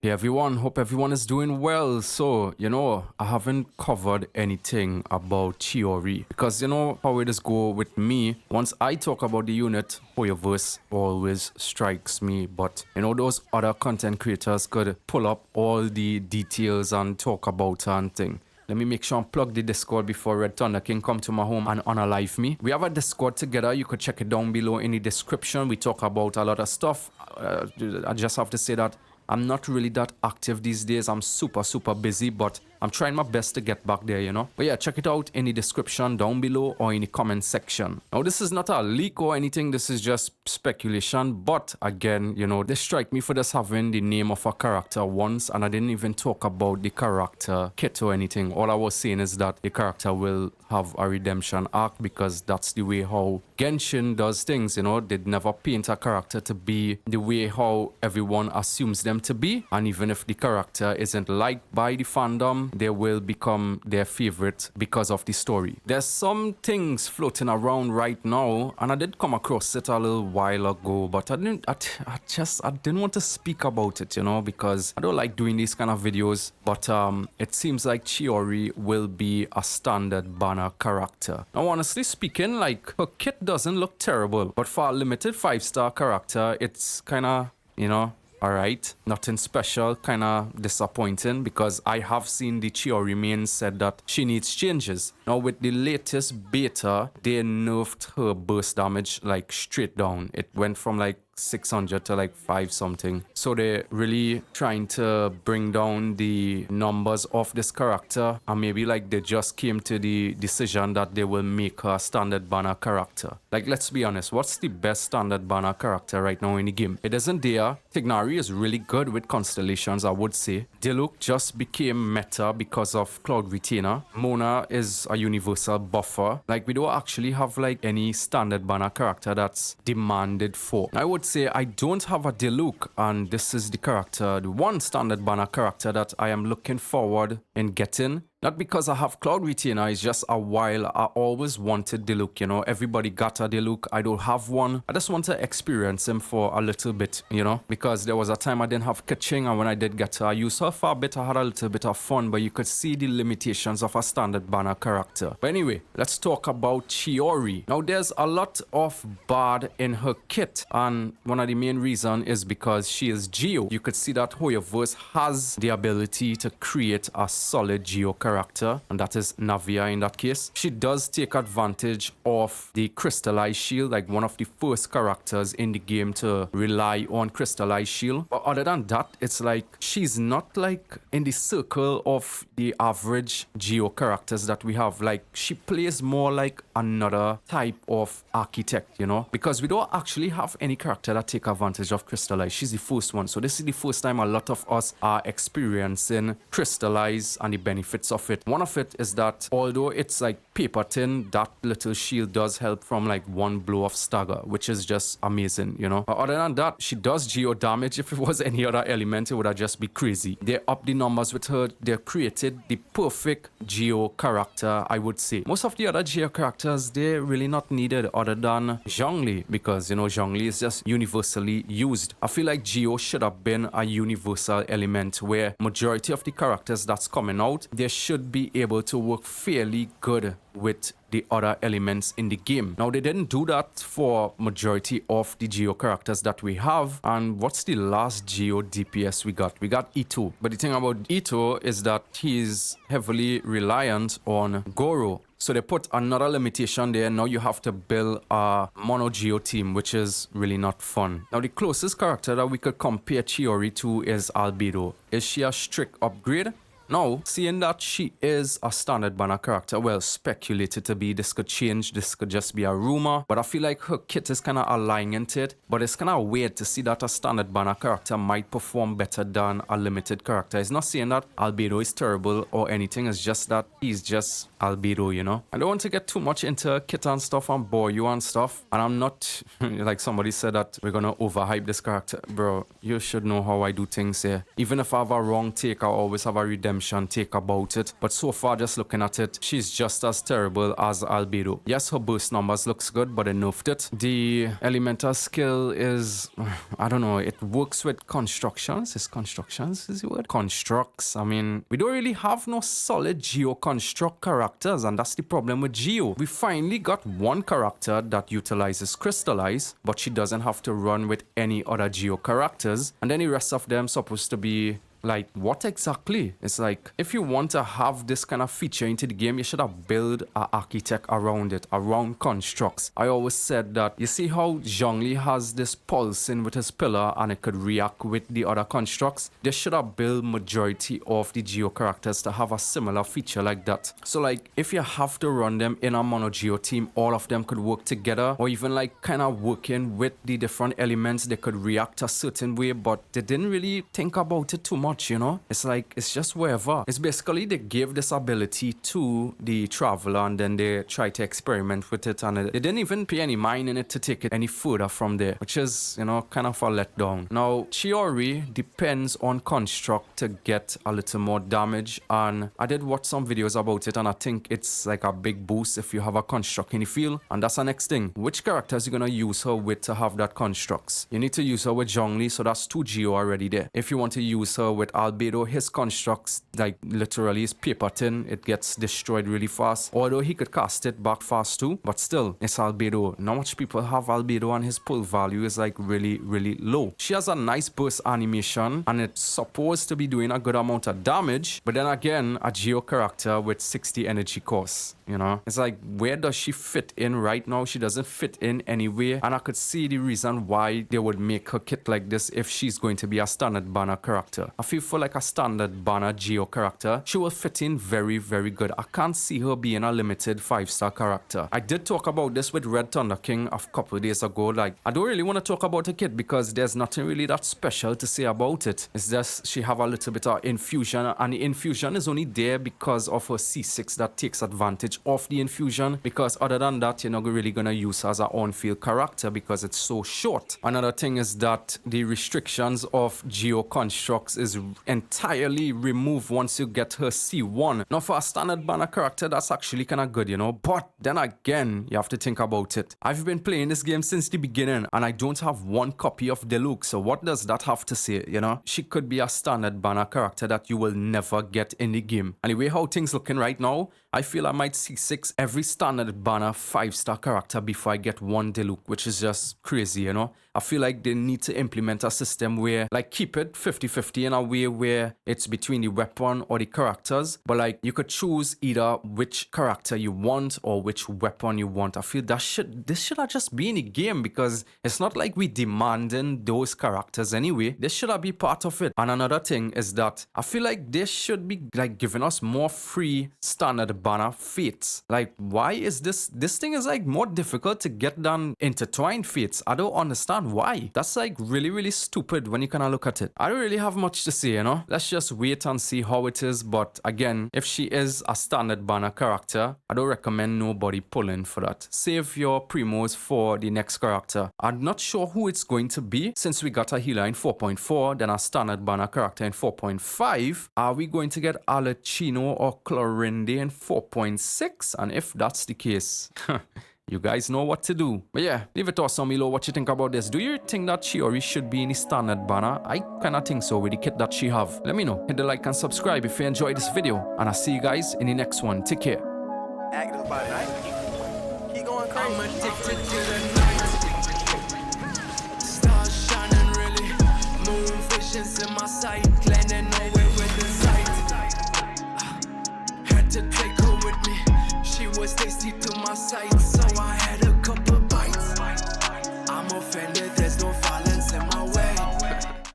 Hey everyone, hope everyone is doing well. So, I haven't covered anything about Chiori because how it is go with me. Once I talk about the unit, Hoyoverse always strikes me. But those other content creators could pull up all the details and talk about her and thing. Let me make sure and plug the Discord before Red Thunder King come to my home and unalive me. We have a Discord together. You could check it down below in the description. We talk about a lot of stuff. I just have to say that I'm not really that active these days. I'm super busy, but I'm trying my best to get back there, But yeah, check it out in the description down below or in the comment section. Now, this is not a leak or anything. This is just speculation. But again, they strike me for just having the name of a character once. And I didn't even talk about the character kit or anything. All I was saying is that the character will have a redemption arc because that's the way how Genshin does things, They'd never paint a character to be the way how everyone assumes them to be. And even if the character isn't liked by the fandom, they will become their favorite because of the story. There's some things floating around right now, and I did come across it a little while ago, but I didn't want to speak about it, because I don't like doing these kind of videos. But it seems like Chiori will be a standard banner character. Now, honestly speaking, like, her kit doesn't look terrible, but for a limited 5-star character, it's kind of, alright, nothing special, kind of disappointing because I have seen the Chiori main said that she needs changes. Now with the latest beta, they nerfed her burst damage like straight down. It went from like 600 to like 5 something. So they're really trying to bring down the numbers of this character, and maybe like they just came to the decision that they will make her a standard banner character. Like, let's be honest, what's the best standard banner character right now in the game? It isn't there. Tignari is really good with constellations, I would say. Diluc just became meta because of Cloud Retainer. Mona is a universal buffer. Like, we don't actually have like any standard banner character that's demanded for. I would say I don't have a Diluc, and this is the character, the one standard banner character that I am looking forward in getting. Not because I have Cloud Retainer, it's just a while I always wanted Diluc, Everybody got a Diluc. I don't have one. I just want to experience him for a little bit, Because there was a time I didn't have Kaching, and when I did get her, I used her for a bit. I had a little bit of fun, but you could see the limitations of a standard banner character. But anyway, let's talk about Chiori. Now, there's a lot of bad in her kit, and one of the main reasons is because she is Geo. You could see that Hoyoverse has the ability to create a solid Geo character, and that is Navia in that case. She does take advantage of the crystallized shield, like one of the first characters in the game to rely on crystallized shield. But other than that, it's like she's not like in the circle of the average Geo characters that we have. Like, she plays more like another type of architect, because we don't actually have any character that take advantage of crystallized. She's the first one. So this is the first time a lot of us are experiencing crystallized and the benefits of it. One of it is that although it's like paper thin, that little shield does help from like one blow of stagger, which is just amazing, But other than that, she does geo damage. If it was any other element, it would have just be crazy. They up the numbers with her. They created the perfect geo character, I would say. Most of the other geo characters, they're really not needed other than Zhongli, because Zhongli is just universally used. I feel like geo should have been a universal element where majority of the characters that's coming out, they should be able to work fairly good with the other elements in the game. Now, they didn't do that for majority of the Geo characters that we have. And what's the last Geo DPS we got? We got Ito. But the thing about Ito is that he's heavily reliant on Goro. So they put another limitation there. Now you have to build a mono Geo team, which is really not fun. Now, the closest character that we could compare Chiori to is Albedo. Is she a strict upgrade? Now, seeing that she is a standard banner character, well, speculated to be, this could change, this could just be a rumor, but I feel like her kit is kind of aligning to it, but it's kind of weird to see that a standard banner character might perform better than a limited character. It's not saying that Albedo is terrible or anything, it's just that he's just Albedo, I don't want to get too much into kit and stuff and bore you and stuff, and I'm not, like somebody said that we're gonna overhype this character. Bro, you should know how I do things here. Even if I have a wrong take, I always have a redemption redemption take about it. But so far, just looking at it, she's just as terrible as Albedo. Yes, her burst numbers looks good, but they nerfed it. The elemental skill is, I don't know, it works with constructions. Is constructions is the word? Constructs. I mean, we don't really have no solid Geo construct characters, and that's the problem with Geo. We finally got one character that utilizes Crystallize, but she doesn't have to run with any other Geo characters, and then the rest of them supposed to be like, what exactly? It's like, if you want to have this kind of feature into the game, you should have built an architect around it, around constructs. I always said that, you see how Zhongli has this pulsing with his pillar and it could react with the other constructs? They should have built majority of the Geo characters to have a similar feature like that. So like, if you have to run them in a mono Geo team, all of them could work together, or even like kind of working with the different elements, they could react a certain way, but they didn't really think about it too much. You know, it's like, it's just wherever. It's basically they gave this ability to the traveler and then they try to experiment with it, and they didn't even pay any mind in it to take it any further from there, which is, you know, kind of a letdown. Now, Chiori depends on construct to get a little more damage, and I did watch some videos about it, and I think it's like a big boost if you have a construct in the field. And that's the next thing. Which characters you're gonna use her with to have that constructs? You need to use her with Zhongli, so that's 2 Geo already there. If you want to use her with Albedo, his constructs, like literally is paper thin, it gets destroyed really fast, although he could cast it back fast too, but still, it's Albedo. Not much people have Albedo, and his pull value is like really low. She has a nice burst animation, and it's supposed to be doing a good amount of damage, but then again, a Geo character with 60 energy costs, you know? It's like, where does she fit in right now? She doesn't fit in anywhere, and I could see the reason why they would make her kit like this if she's going to be a standard banner character. I feel for like a standard banner Geo character, she will fit in very good. I can't see her being a limited 5-star character. I did talk about this with Red Thunder King a couple of days ago. Like, I don't really want to talk about the kit because there's nothing really that special to say about it. It's just she have a little bit of infusion, and the infusion is only there because of her C6 that takes advantage of the infusion, because other than that, you're not really gonna use her as an on-field character because it's so short. Another thing is that the restrictions of Geo constructs is entirely removed once you get her C1. Now, for a standard banner character, that's actually kind of good, you know, but then again, you have to think about it. I've been playing this game since the beginning, and I don't have one copy of Deluxe, so what does that have to say, you know? She could be a standard banner character that you will never get in the game. Anyway, how things looking right now, I feel I might C6 every standard banner 5-star character before I get one Deluxe, which is just crazy, you know? I feel like they need to implement a system where, like, keep it 50-50 in a way where it's between the weapon or the characters, but like, you could choose either which character you want or which weapon you want. I feel this should have just be in the game, because it's not like we demanding those characters anyway. This should have be part of it. And another thing is that I feel like they should be like giving us more free standard banner fates. Like, why is this thing is like more difficult to get than intertwined fates? I don't understand why. That's like really stupid when you kind of look at it. I don't really have much to say, you know? Let's just wait and see how it is. But again, if she is a standard banner character, I don't recommend nobody pulling for that. Save your primos for the next character. I'm not sure who it's going to be, since we got a healer in 4.4, then a standard banner character in 4.5. Are we going to get Alecchino or Clorinde in 4.6? And if that's the case, you guys know what to do. But yeah, leave it to us down below what you think about this. Do you think that Chiori should be in the standard banner? I kinda think so with the kit that she have. Let me know. Hit the like and subscribe if you enjoyed this video. And I'll see you guys in the next one. Take care. Active by night. Keep going crazy. I'm addicted to the night. Stars shining really. Moon visions in my sight. Landing nowhere with the sight. Had to take her with me. She was tasty to my sight, so I had a couple bites. I'm offended, there's no